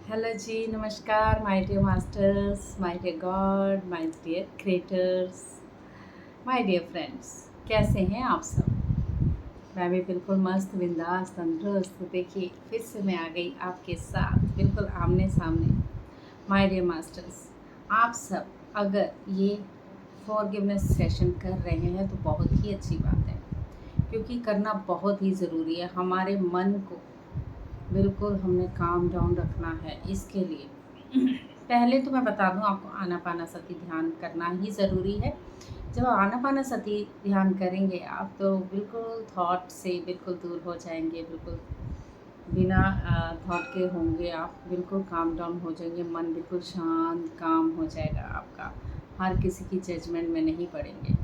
Hello जी, नमस्कार my dear masters, my dear God, my dear creators, my dear friends. कैसे हैं आप सब? मैं भी बिल्कुल मस्त, बिंदास, तंदुरुस्त। देखिए, फिर से मैं आ गई आपके साथ बिल्कुल आमने सामने। माय डियर मास्टर्स, आप सब अगर ये फॉरगिवनेस सेशन कर रहे हैं तो बहुत ही अच्छी बात है, क्योंकि करना बहुत ही ज़रूरी है। हमारे मन को बिल्कुल हमने काम डाउन रखना है। इसके लिए पहले तो मैं बता दूं, आपको आनापानासती ध्यान करना ही ज़रूरी है। जब आनापानासती ध्यान करेंगे आप तो बिल्कुल थॉट से बिल्कुल दूर हो जाएंगे, बिल्कुल बिना थॉट के होंगे आप, बिल्कुल काम डाउन हो जाएंगे, मन बिल्कुल शांत काम हो जाएगा आपका। हर किसी की जजमेंट में नहीं पड़ेंगे।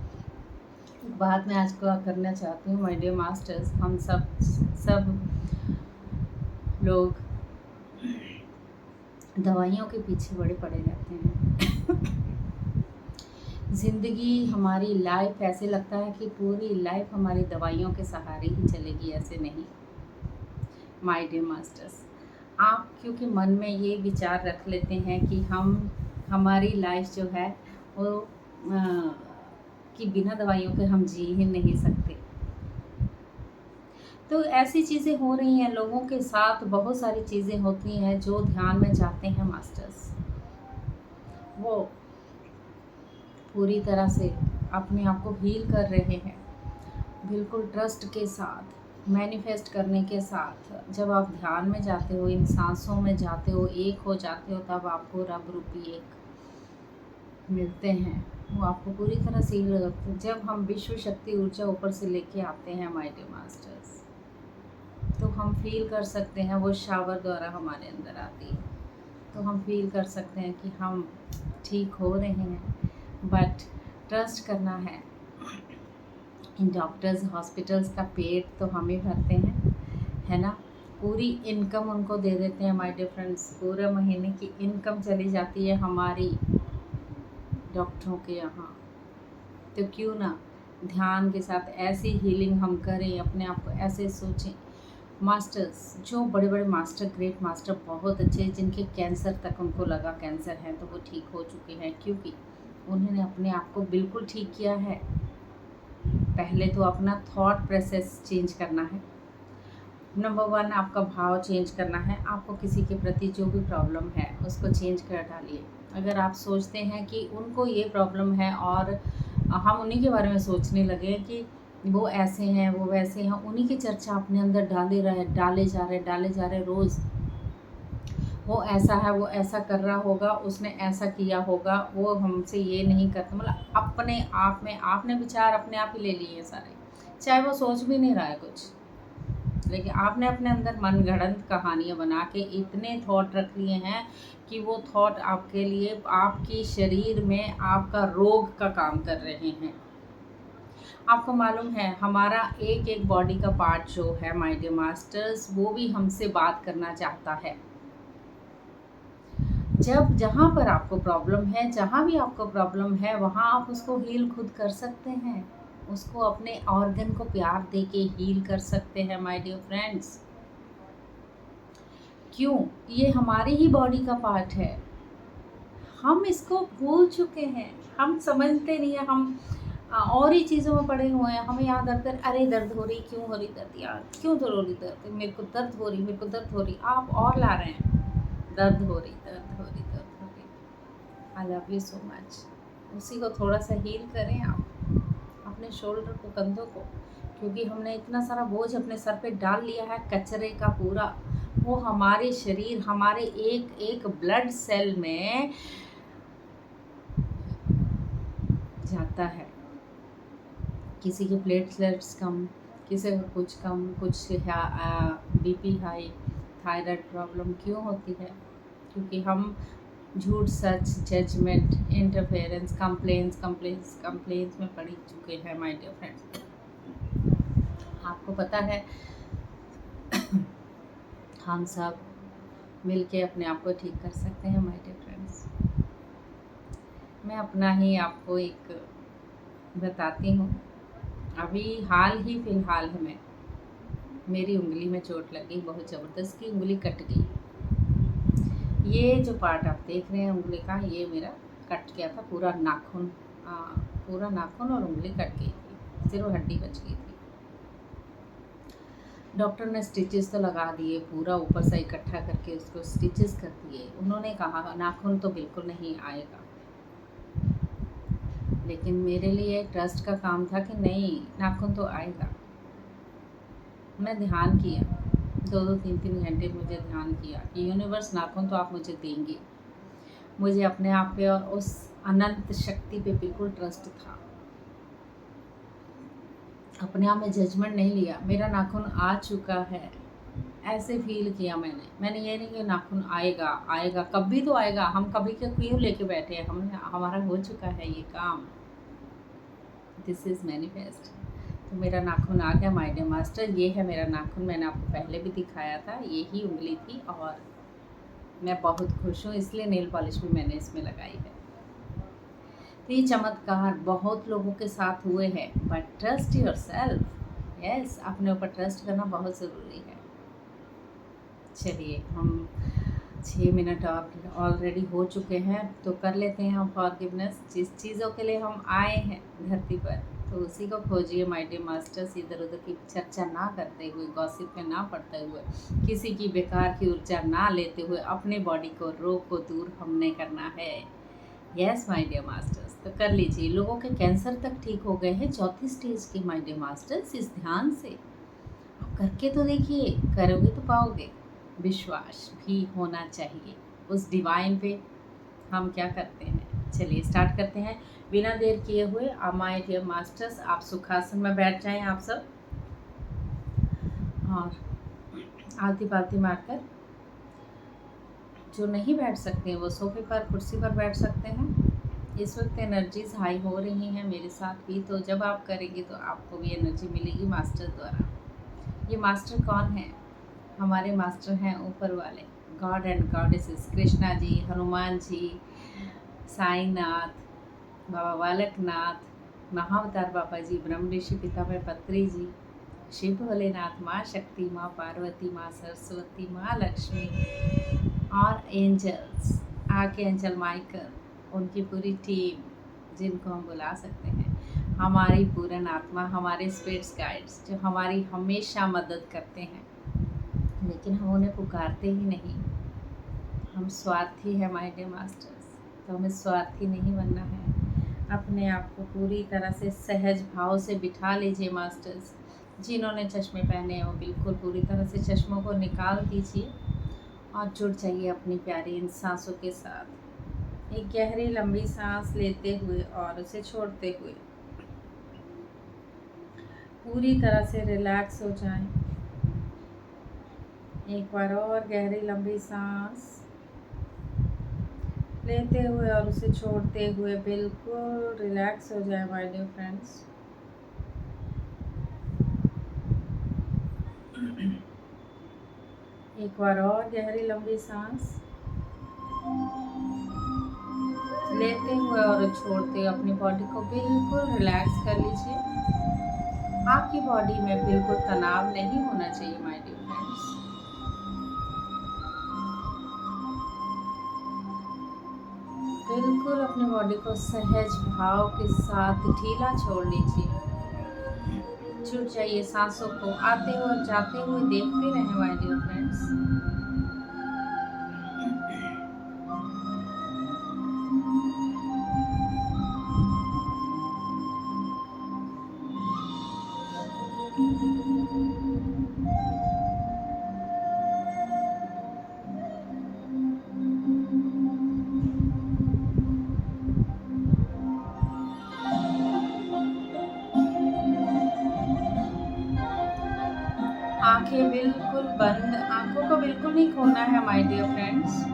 बात मैं आज को करना चाहती हूँ माय डियर मास्टर्स। हम सब लोग दवाइयों के पीछे बड़े पड़े रहते हैं। ज़िंदगी हमारी लाइफ ऐसे लगता है कि पूरी लाइफ हमारी दवाइयों के सहारे ही चलेगी, ऐसे नहीं। माय डियर मास्टर्स, आप क्योंकि मन में ये विचार रख लेते हैं कि हमारी लाइफ जो है वो कि बिना दवाइयों के हम जी ही नहीं सकते। तो ऐसी चीज़ें हो रही हैं लोगों के साथ, बहुत सारी चीज़ें होती हैं जो ध्यान में जाते हैं मास्टर्स, वो पूरी तरह से अपने आप को हील कर रहे हैं, बिल्कुल ट्रस्ट के साथ, मैनिफेस्ट करने के साथ। जब आप ध्यान में जाते हो, इन सांसों में जाते हो, एक हो जाते हो, तब आपको रब रूपी एक मिलते हैं। वो आपको पूरी तरह से हील करते हैं। जब हम विश्व शक्ति ऊर्जा ऊपर से लेके आते हैं माय डियर मास्टर्स, तो हम फील कर सकते हैं, वो शावर द्वारा हमारे अंदर आती है, तो हम फील कर सकते हैं कि हम ठीक हो रहे हैं। बट ट्रस्ट करना इन डॉक्टर्स हॉस्पिटल्स का पेट तो हम ही भरते हैं, है ना। पूरी इनकम उनको दे देते हैं माय डियर फ्रेंड्स। पूरे महीने की इनकम चली जाती है हमारी डॉक्टरों के यहाँ। तो क्यों ना ध्यान के साथ ऐसी हीलिंग हम करें, अपने आप को ऐसे सोचें। मास्टर्स, जो बड़े बड़े मास्टर, ग्रेट मास्टर, बहुत अच्छे, जिनके कैंसर तक उनको लगा कैंसर है तो वो ठीक हो चुके हैं, क्योंकि उन्होंने अपने आप को बिल्कुल ठीक किया है। पहले तो अपना थॉट प्रोसेस चेंज करना है। नंबर वन, आपका भाव चेंज करना है। आपको किसी के प्रति जो भी प्रॉब्लम है उसको चेंज कर डालिए। अगर आप सोचते हैं कि उनको ये प्रॉब्लम है और हम उन्हीं के बारे में सोचने लगे कि वो ऐसे हैं, वो वैसे हैं, उन्हीं की चर्चा अपने अंदर डाले जा रहे रोज़। वो ऐसा है, वो ऐसा कर रहा होगा, उसने ऐसा किया होगा, वो हमसे ये नहीं करता। मतलब अपने आप में आपने विचार अपने आप ही ले लिए सारे, चाहे वो सोच भी नहीं रहा है कुछ, लेकिन आपने अपने अंदर मनगढ़ंत कहानियाँ बना के इतने थॉट रख लिए हैं कि वो थॉट आपके लिए आपकी शरीर में आपका रोग का काम कर रहे हैं। आपको मालूम है, हमारा एक एक बॉडी का पार्ट जो है माय डियर मास्टर्स, वो भी हमसे बात करना चाहता है। जब जहाँ पर आपको प्रॉब्लम है, जहाँ भी आपको प्रॉब्लम है, वहाँ आप उसको हील खुद कर सकते हैं। उसको अपने ऑर्गन को प्यार दे के हील कर सकते हैं माय डियर फ्रेंड्स। क्यों? ये हमारी ही बॉडी का पार्ट है। हम इसको भूल चुके हैं, हम समझते नहीं है। हम और ही चीज़ों में पड़े हुए हैं। हमें याद आता है, अरे दर्द हो रही, क्यों हो रही दर्द यार, क्यों तो हो रही दर्द, मेरे को दर्द हो रही, मेरे को दर्द हो रही। आप और ला रहे हैं, दर्द हो रही, दर्द हो रही, दर्द हो रही। आई लव यू सो मच। उसी को थोड़ा सा हील करें आप, अपने शोल्डर को, कंधों को, क्योंकि हमने इतना सारा बोझ अपने सर पे डाल लिया है, कचरे का पूरा। वो हमारे शरीर, हमारे एक एक ब्लड सेल में जाता है। किसी के प्लेटलेट्स कम, किसी का कुछ कम, कुछ बीपी हाई, थायराइड प्रॉब्लम क्यों होती है? क्योंकि हम झूठ, सच, जजमेंट, इंटरफेरेंस, कंप्लेंट्स में पड़ चुके हैं माय डियर फ्रेंड्स। आपको पता है, हम सब मिलके अपने आप को ठीक कर सकते हैं माय डियर फ्रेंड्स। मैं अपना ही आपको एक बताती हूँ। अभी हाल ही फिलहाल में मेरी उंगली में चोट लग गई, बहुत ज़बरदस्त की उंगली कट गई। ये जो पार्ट आप देख रहे हैं उंगली का, ये मेरा कट गया था पूरा नाखून। आ, पूरा नाखून और उंगली कट गई थी, सिर्फ हड्डी बच गई थी। डॉक्टर ने स्टिचेस तो लगा दिए, पूरा ऊपर से इकट्ठा करके उसको स्टिचेस कर दिए। उन्होंने कहा नाखून तो बिल्कुल नहीं आएगा, लेकिन मेरे लिए ट्रस्ट का काम था कि नहीं, नाखून तो आएगा। मैं ध्यान किया, 2-3 घंटे मुझे ध्यान किया कि यूनिवर्स नाखून तो आप मुझे देंगे। मुझे अपने आप पे और उस अनंत शक्ति पे बिल्कुल ट्रस्ट था। अपने आप में जजमेंट नहीं लिया, मेरा नाखून आ चुका है ऐसे फील किया मैंने ये नहीं कि नाखून आएगा आएगा, कभी तो आएगा, हम कभी के क्यों लेके बैठे हैं, हमने हमारा हो चुका है ये काम। This is manifest. तो मेरा नाखून आ गया माय डियर मास्टर। ये है मेरा नाखून, मैंने आपको पहले भी दिखाया था, ये ही उंगली थी और मैं बहुत खुश हूँ, इसलिए नेल पॉलिश भी मैंने इसमें लगाई है। तो ये चमत्कार बहुत लोगों के साथ हुए हैं, बट ट्रस्ट योरसेल्फ। यस, अपने ऊपर ट्रस्ट करना बहुत ज़रूरी है। चलिए, हम 6 मिनट ऑलरेडी हो चुके हैं, तो कर लेते हैं हम फॉरगिवनेस। जिस चीज़ों के लिए हम आए हैं धरती पर, तो उसी को खोजिए माय डियर मास्टर्स। इधर उधर की चर्चा ना करते हुए, गॉसिप में ना पड़ते हुए, किसी की बेकार की ऊर्जा ना लेते हुए, अपने बॉडी को, रोग को दूर हमने करना है। यस माय डियर मास्टर्स, तो कर लीजिए। लोगों के कैंसर तक ठीक हो गए हैं 4थी स्टेज के माय डियर मास्टर्स, इस ध्यान से। आप करके तो देखिए, करोगे तो पाओगे। विश्वास भी होना चाहिए उस डिवाइन पे। हम क्या करते हैं, चलिए स्टार्ट करते हैं बिना देर किए हुए। माय डियर मास्टर्स, आप सुखासन में बैठ जाएं आप सब, और आलती पालती मारकर, जो नहीं बैठ सकते हैं वो सोफे पर, कुर्सी पर बैठ सकते हैं। इस वक्त एनर्जीज हाई हो रही हैं मेरे साथ भी, तो जब आप करेंगे तो आपको भी एनर्जी मिलेगी मास्टर द्वारा। ये मास्टर कौन है? हमारे मास्टर हैं ऊपर वाले, God and goddesses, Krishna ji, Hanuman ji, Sainath, Baba Balaknath, महाअवतार बाबा जी, ब्रह्म ऋषि पितामह पत्री जी, शिव भोलेनाथ, माँ शक्ति, माँ पार्वती, माँ सरस्वती, माँ लक्ष्मी और एंजल्स, आर्कएंजल माइकल, उनकी पूरी टीम, जिनको हम बुला सकते हैं, हमारी पूर्ण आत्मा, हमारे स्पिरिट्स गाइड्स, जो हमारी हमेशा मदद करते हैं, लेकिन हम उन्हें पुकारते ही नहीं। हम स्वार्थी हैं माय डियर मास्टर्स, तो हमें स्वार्थी नहीं बनना है। अपने आप को पूरी तरह से सहज भाव से बिठा लीजिए मास्टर्स। जिन्होंने चश्मे पहने हैं वो बिल्कुल पूरी तरह से चश्मों को निकाल दीजिए और जुड़ जाइए अपनी प्यारी इन सांसों के साथ। एक गहरी लंबी सांस लेते हुए और उसे छोड़ते हुए पूरी तरह से रिलैक्स हो जाएं। एक बार और गहरी लंबी सांस लेते हुए और उसे छोड़ते हुए बिल्कुल रिलैक्स हो जाए माय डियर फ्रेंड्स। एक बार और गहरी लंबी सांस लेते हुए और छोड़ते हुए अपनी बॉडी को बिल्कुल रिलैक्स कर लीजिए। आपकी बॉडी में बिल्कुल तनाव नहीं होना चाहिए माय डियर फ्रेंड्स। बिल्कुल अपनी बॉडी को सहज भाव के साथ ढीला छोड़ लीजिए। छूट जाइए सांसों को, आते हुए और जाते हुए देखते रहें माय डियर फ्रेंड्स। आंखें बिल्कुल बंद, आंखों को बिल्कुल नहीं खोलना है माय डियर फ्रेंड्स।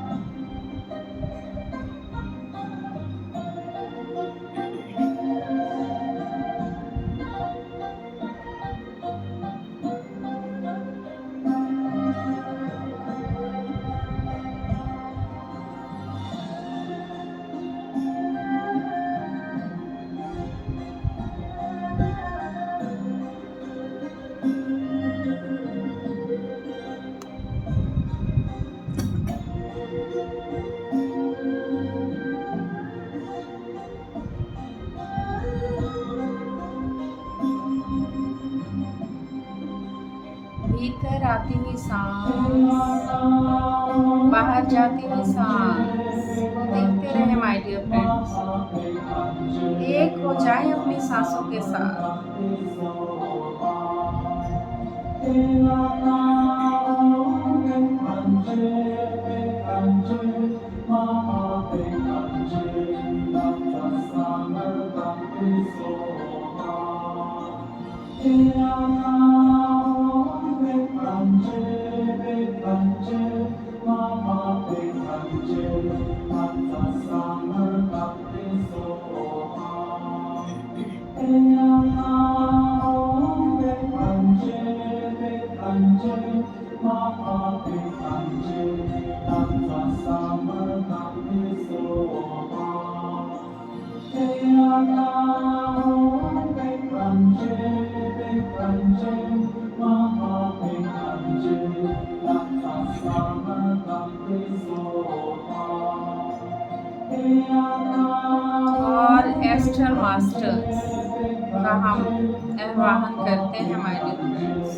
बाहर जाती हुई सांस को देखते रहे माय डियर फ्रेंड्स। एक हो जाए अपनी सांसों के साथ। और एस्टर मास्टर्स का हम आह्वान करते हैं माय डियर फ्रेंड्स।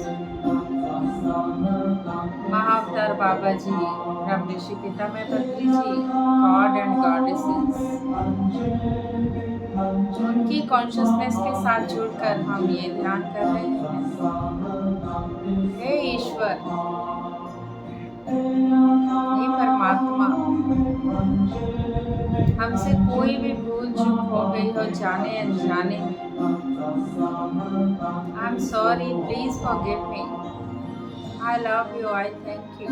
महाअवतार बाबा जी, ब्रह्मऋषि पितामह पत्री जी, गॉड एंड गॉडेसेस, उनकी कॉन्शियसनेस के साथ जुड़कर हम ये ध्यान कर रहे हैं। हे ईश्वर, हे परमात्मा, हमसे कोई भी भूल चूक हो गई हो जाने अनजाने, आई am sorry, please forgive me. I love you, I thank you.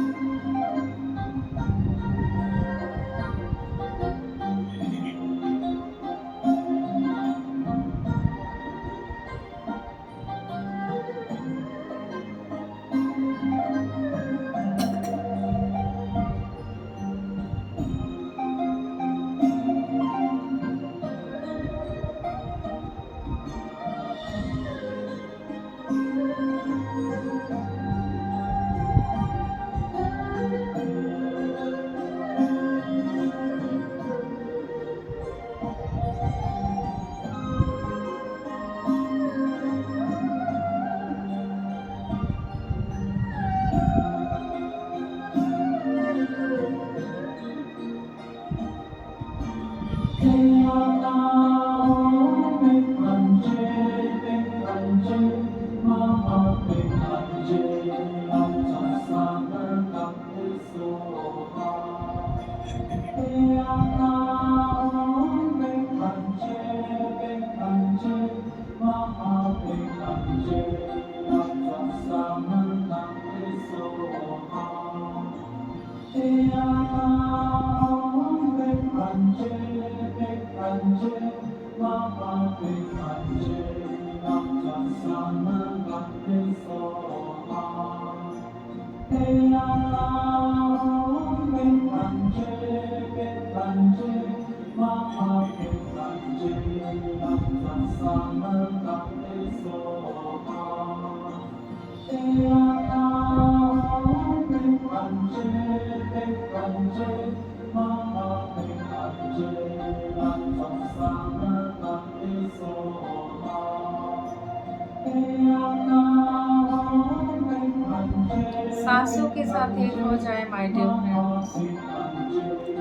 सांसों के साथ एक हो जाए माय डियर फ्रेंड्स।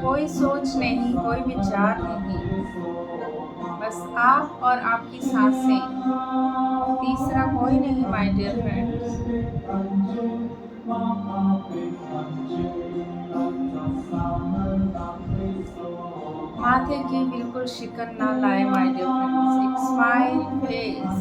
कोई सोच नहीं, कोई विचार नहीं, बस आप और आपकी सांसें, तीसरा कोई नहीं माय डियर फ्रेंड्स। माथे की बिल्कुल शिकन ना लाए माय डियर फ्रेंड्स। एक स्माइल फेस,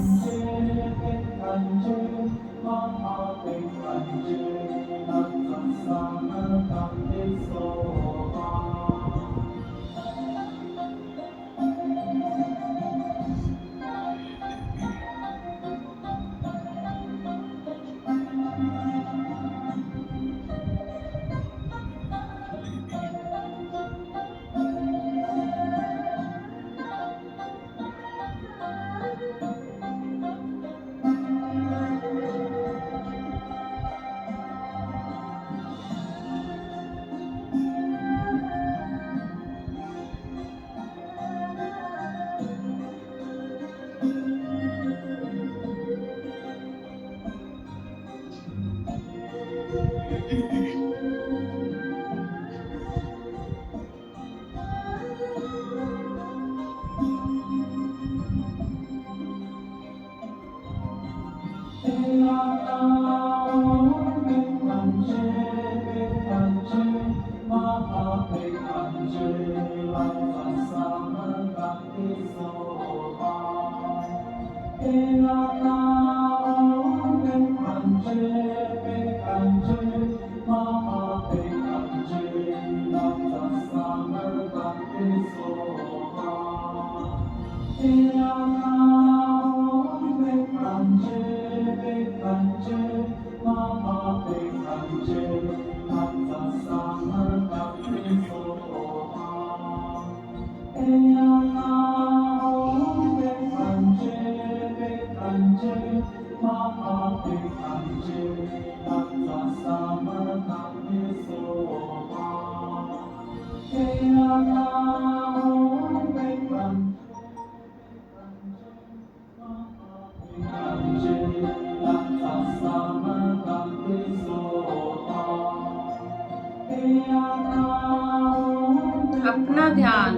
अपना ध्यान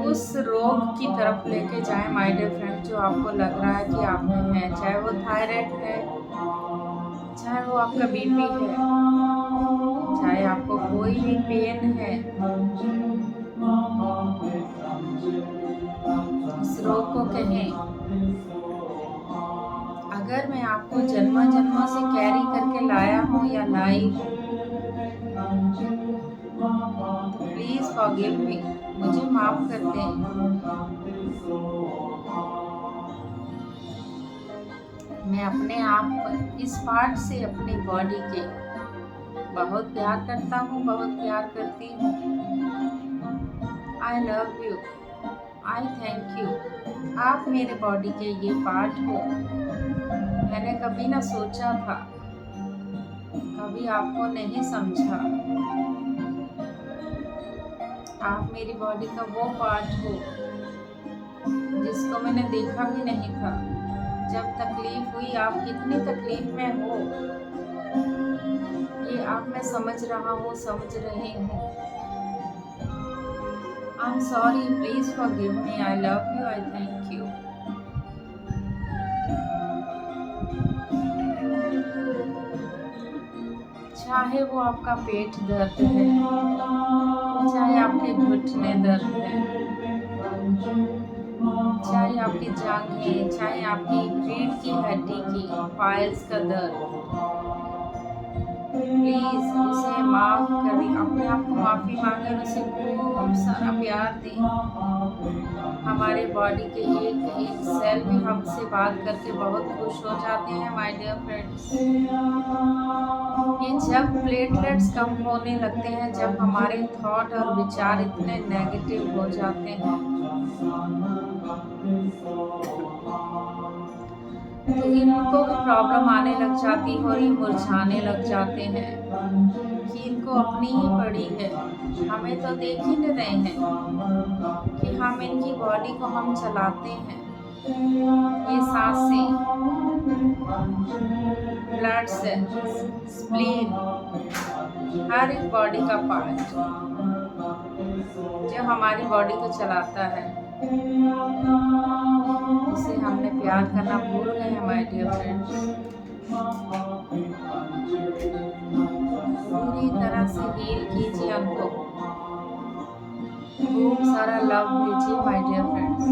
उस रोग की तरफ लेके जाएं माय डियर फ्रेंड, जो आपको लग रहा है कि आप में है, चाहे वो थायराइड है, चाहे वो आपका बीपी है, चाहे आपको कोई भी पेन है। इस रोग को कहें, अगर मैं आपको जन्मों जन्मों से कैरी करके लाया हूँ या लाई हूँ, तो प्लीज फॉरगिव मी, मुझे माफ कर दें। मैं अपने आप पर, इस पार्ट से अपनी बॉडी के बहुत प्यार करता हूँ, बहुत प्यार करती हूँ। आई love you, I thank you. आप मेरे बॉडी के ये पार्ट हो। मैंने कभी ना सोचा था, कभी आपको नहीं समझा। आप मेरी बॉडी का वो पार्ट हो जिसको मैंने देखा भी नहीं था। जब तकलीफ हुई, आप कितनी तकलीफ में हो ये आप मैं समझ रहा हूँ, समझ रही हूँ। आई am sorry, please forgive me, I love you, I thank you. चाहे वो आपका पेट दर्द है, चाहे आपके घुटने दर्द है, चाहे आपकी जांघें, चाहे आपकी रीढ़ की हड्डी की पाइल्स का दर्द, प्लीज उसे माफ करें, अपने आप को माफी मांगे, उसे खूब सारा प्यार दें। हमारे बॉडी के एक एक सेल भी हमसे बात करके बहुत खुश हो जाते हैं माय डियर फ्रेंड्स। ये जब प्लेटलेट्स कम होने लगते हैं, जब हमारे थॉट और विचार इतने नेगेटिव हो जाते हैं, तो इनको भी प्रॉब्लम आने लग जाती है और ये मुरझाने लग जाते हैं कि इनको अपनी ही पड़ी है। हमें तो देख ही नहीं रहे हैं कि हम इनकी बॉडी को हम चलाते हैं। ये सांसें, ब्लड सेल्स, स्प्लीन, हर एक बॉडी का पार्ट जो हमारी बॉडी को चलाता है, उसे हमने प्यार करना भूल गए हैं माय डियर फ्रेंड्स। पूरी तरह से हील कीजिए उनको, खूब सारा लव दीजिए माय डियर फ्रेंड्स।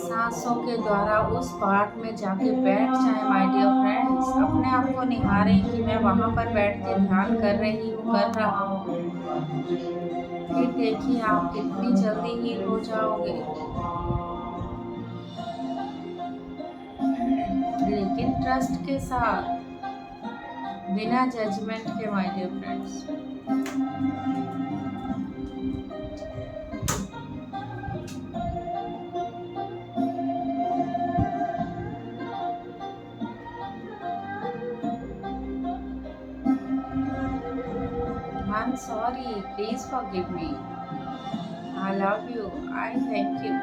सांसों के द्वारा उस पार्ट में जाके बैठ जाए माय डियर फ्रेंड्स। अपने आप को निहारें कि मैं वहाँ पर बैठ के ध्यान कर रही हूँ, कर रहा हूँ। फिर देखिए आप कितनी जल्दी हील हो जाओगे, लेकिन ट्रस्ट के साथ, बिना जजमेंट के my dear friends. I'm sorry, please forgive me. I love you, I thank you.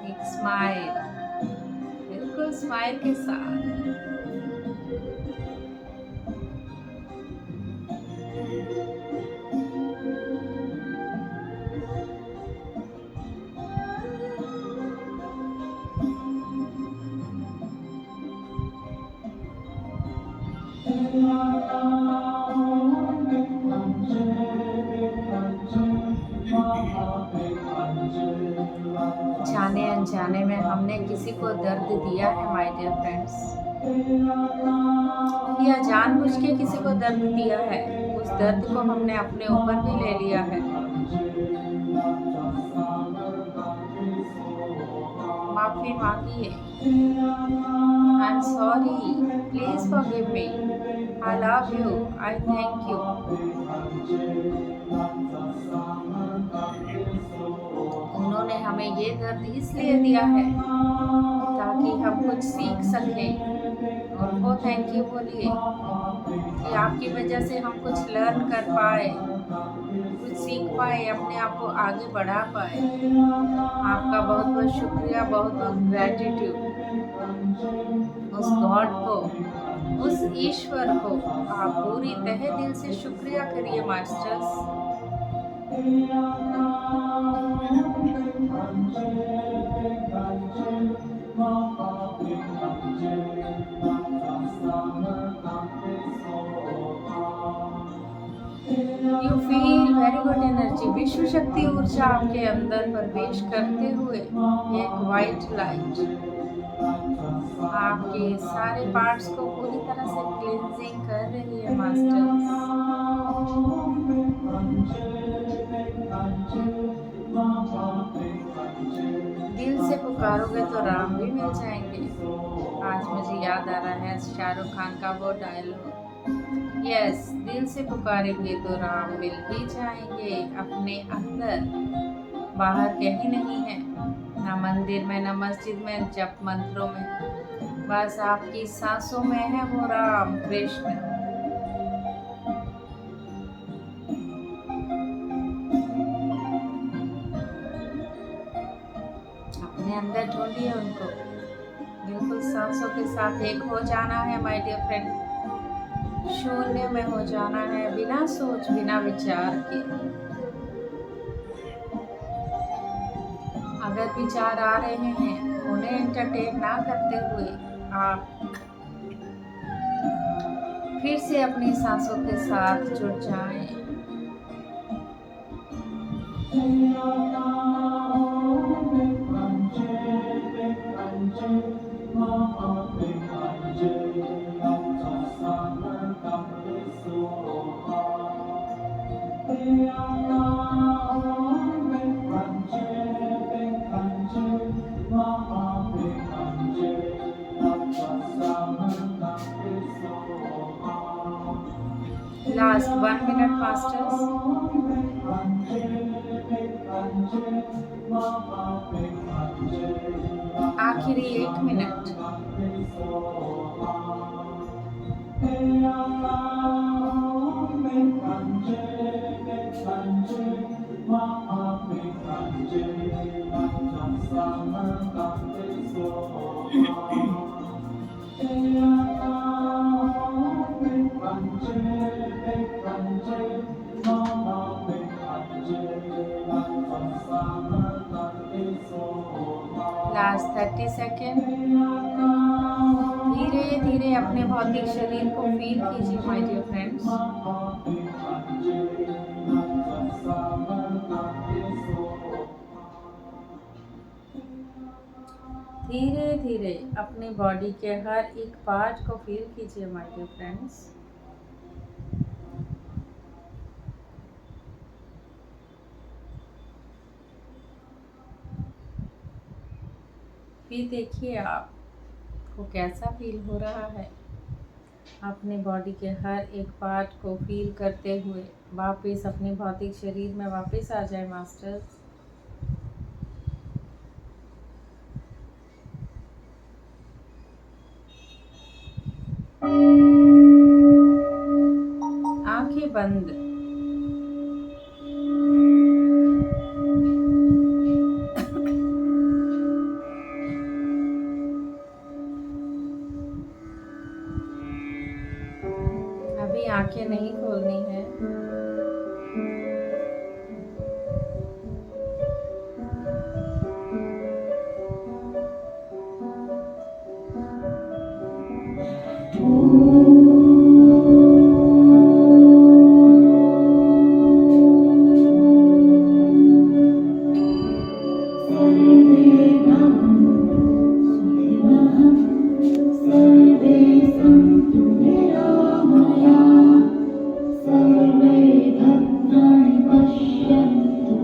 एक स्माइल, बिल्कुल स्माइल के साथ। जाने अनजाने में हमने किसी को दर्द दिया है माय डियर फ्रेंड्स, या जानबूझ के किसी को दर्द दिया है, उस दर्द को हमने अपने ऊपर भी ले लिया है। माफी मांगिए। I am sorry, please forgive me, I love you, I thank you. उन्होंने हमें ये दर्द इसलिए दिया है ताकि हम कुछ सीख सकें। उनको थैंक यू बोलिए कि आपकी वजह से हम कुछ लर्न कर पाए, कुछ सीख पाए, अपने आप को आगे बढ़ा पाए। आपका बहुत बहुत शुक्रिया, बहुत बहुत ग्रैटिट्यूड। उस गॉड को, उस ईश्वर को आप पूरी तहे दिल से शुक्रिया करिए masters. You feel very good energy. विश्व शक्ति ऊर्जा आपके अंदर प्रवेश करते हुए एक वाइट लाइट आपके सारे पार्ट्स को पूरी तरह से क्लींजिंग कर रही है मास्टर्स। दिल से पुकारोगे तो राम भी मिल जाएंगे। आज मुझे याद आ रहा है शाहरुख खान का वो डायलॉग, यस, दिल से पुकारेंगे तो राम मिल ही जाएंगे। अपने अंदर, बाहर कहीं नहीं है, ना मंदिर में, ना मस्जिद में, जप मंत्रों में, बस आपकी सांसों में है वो राम कृष्ण। अपने अंदर ढूंढिए उनको, बिल्कुल सांसों के साथ एक हो जाना है माय डियर फ्रेंड। शून्य में हो जाना है, बिना सोच बिना विचार के। अगर विचार आ रहे हैं, उन्हें एंटरटेन ना करते हुए आप फिर से अपनी सांसों के साथ जुड़ जाएं। Last 1 minute masters. आखिरी 1 मिनट। Last 30 second. धीरे धीरे अपने भौतिक शरीर को फील कीजिए माय डियर फ्रेंड्स। धीरे धीरे अपनी बॉडी के हर एक पार्ट को फील कीजिए माय डियर फ्रेंड्स। फिर देखिए आपको कैसा फील हो रहा है। अपने बॉडी के हर एक पार्ट को फील करते हुए वापस अपने भौतिक शरीर में वापस आ जाए मास्टर्स। आंखें बंद। अभी आंखें नहीं खोलनी है। सर्वे सन्तु निरामयाः सर्वे भद्राणि पश्यन्तु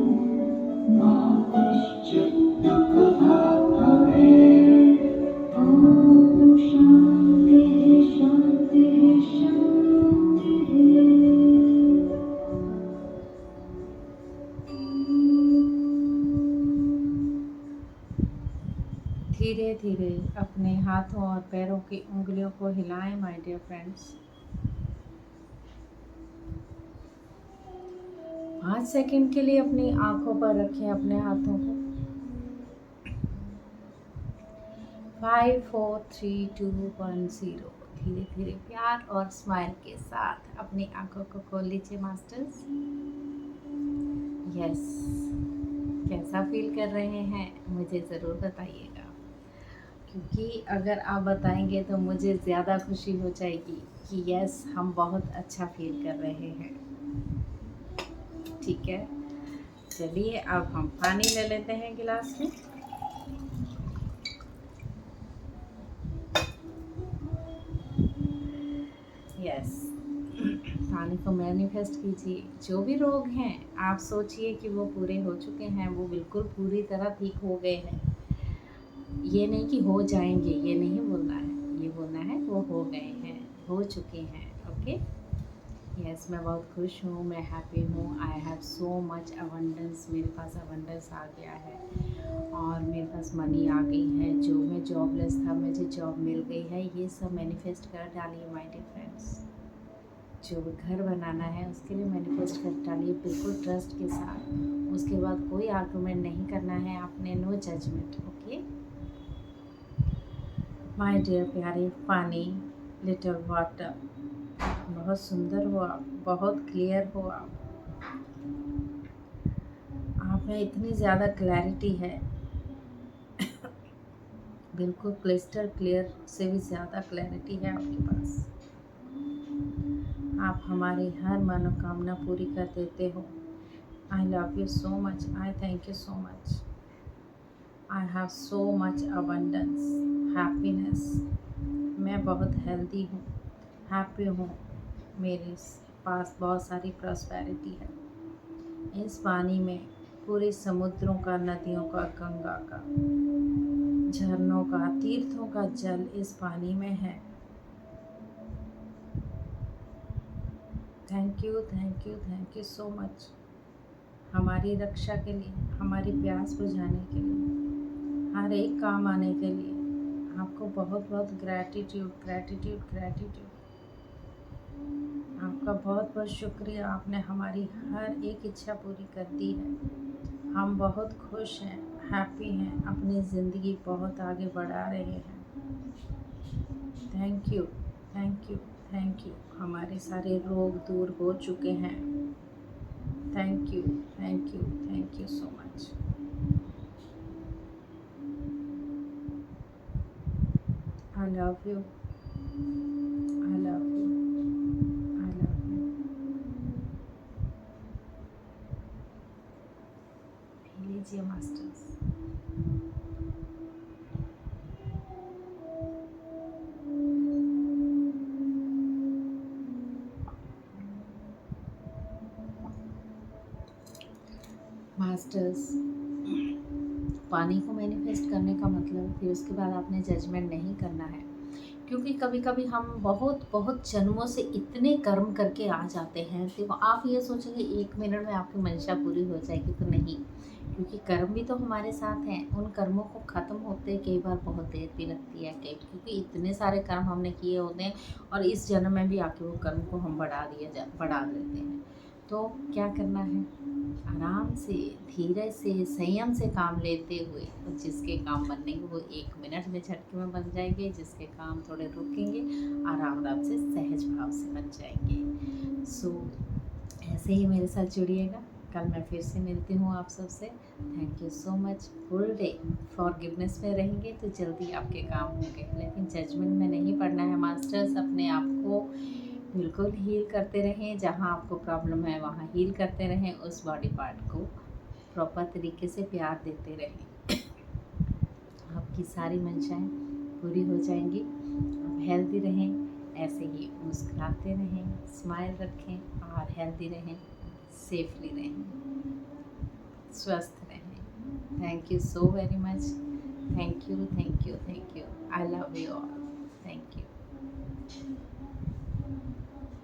मा कश्चित् दुःखभाग् भवेत् ॐ शान्तिः शान्तिः शान्तिः। धीरे धीरे अपने हाथों और पैरों की उंगलियों को हिलाएं माय डियर फ्रेंड्स। 5 सेकंड के लिए अपनी आंखों पर रखें अपने हाथों को। 5 4 3 2 1 0। धीरे धीरे प्यार और स्माइल के साथ अपनी आंखों को खोल लीजिए मास्टर्स। यस, कैसा फील कर रहे हैं मुझे ज़रूर बताइएगा, क्योंकि अगर आप बताएंगे तो मुझे ज़्यादा खुशी हो जाएगी कि यस हम बहुत अच्छा फील कर रहे हैं। ठीक है, चलिए अब हम पानी ले लेते हैं गिलास में। यस, पानी को मैनिफेस्ट कीजिए। जो भी रोग हैं आप सोचिए कि वो पूरे हो चुके हैं, वो बिल्कुल पूरी तरह ठीक हो गए हैं। ये नहीं कि हो जाएंगे, ये नहीं बोलना है, ये बोलना है वो हो गए हैं, हो चुके हैं। ओके, यस, मैं बहुत खुश हूँ, मैं हैप्पी हूँ। I have so much abundance, मेरे पास अबंडेंस आ गया है और मेरे पास मनी आ गई है। जो मैं जॉबलेस था मुझे जॉब मिल गई है। ये सब मैनिफेस्ट कर डालिए माय डियर फ्रेंड्स। जो घर बनाना है उसके लिए मैनिफेस्ट कर डालिए बिल्कुल ट्रस्ट के साथ। उसके बाद कोई आर्गूमेंट नहीं करना है आपने, no judgement. Okay my dear प्यारे, पानी, लिटिल वाटर, बहुत सुंदर हो आप, बहुत क्लियर हो आप में इतनी ज़्यादा क्लैरिटी है, बिल्कुल क्लिस्टर क्लियर से भी ज़्यादा क्लैरिटी है आपके पास। आप हमारी हर मनोकामना पूरी कर देते हो। आई love you so much, I thank you so much. I have so much abundance, happiness. मैं बहुत हेल्दी हूँ, हैप्पी हूँ, मेरे पास बहुत सारी प्रॉस्पेरिटी है। इस पानी में पूरे समुद्रों का, नदियों का, गंगा का, झरनों का, तीर्थों का जल इस पानी में है। Thank you thank you thank you so much, हमारी रक्षा के लिए, हमारी प्यास बुझाने के लिए, हर एक काम आने के लिए आपको बहुत बहुत ग्रैटिट्यूड ग्रैटिट्यूड ग्रैटिट्यूड। आपका बहुत बहुत शुक्रिया, आपने हमारी हर एक इच्छा पूरी कर दी है। हम बहुत खुश हैं, हैप्पी हैं, अपनी ज़िंदगी बहुत आगे बढ़ा रहे हैं। Thank you thank you thank you. हमारे सारे रोग दूर हो चुके हैं। Thank you thank you thank you so much. I love you, I love you, I love you. P लीजिए मास्टर्स। मास्टर्स, पानी को मैनिफेस्ट करने का मतलब फिर उसके बाद आपने जजमेंट नहीं करना है, क्योंकि कभी कभी हम बहुत बहुत जन्मों से इतने कर्म करके आ जाते हैं कि आप ये सोचेंगे 1 मिनट में आपकी मंशा पूरी हो जाएगी, तो नहीं, क्योंकि कर्म भी तो हमारे साथ हैं। उन कर्मों को ख़त्म होते कई बार बहुत देर भी लगती है, क्योंकि इतने सारे कर्म हमने किए होते हैं और इस जन्म में भी आके वो कर्म को हम बढ़ा देते हैं। तो क्या करना है, आराम से, धीरे से, संयम से काम लेते हुए, और जिसके काम बनेंगे वो 1 मिनट में झटके में बन जाएंगे, जिसके काम थोड़े रुकेंगे आराम आराम से सहज भाव से बन जाएंगे। सो ऐसे ही मेरे साथ जुड़िएगा। कल मैं फिर से मिलती हूँ आप सबसे। Thank you so much. Full day forgiveness में रहेंगे तो जल्दी आपके काम होंगे, लेकिन जजमेंट में नहीं पड़ना है मास्टर्स। अपने आप को बिल्कुल हील करते रहें, जहाँ आपको प्रॉब्लम है वहाँ हील करते रहें, उस बॉडी पार्ट को प्रॉपर तरीके से प्यार देते रहें। आपकी सारी मंशाएं पूरी हो जाएंगी। आप हेल्दी रहें, ऐसे ही मुस्कुराते रहें, स्माइल रखें और हेल्दी रहें, सेफली रहें, स्वस्थ रहें। Thank you so very much. Thank you, thank you, thank you. I love you all. Thank you.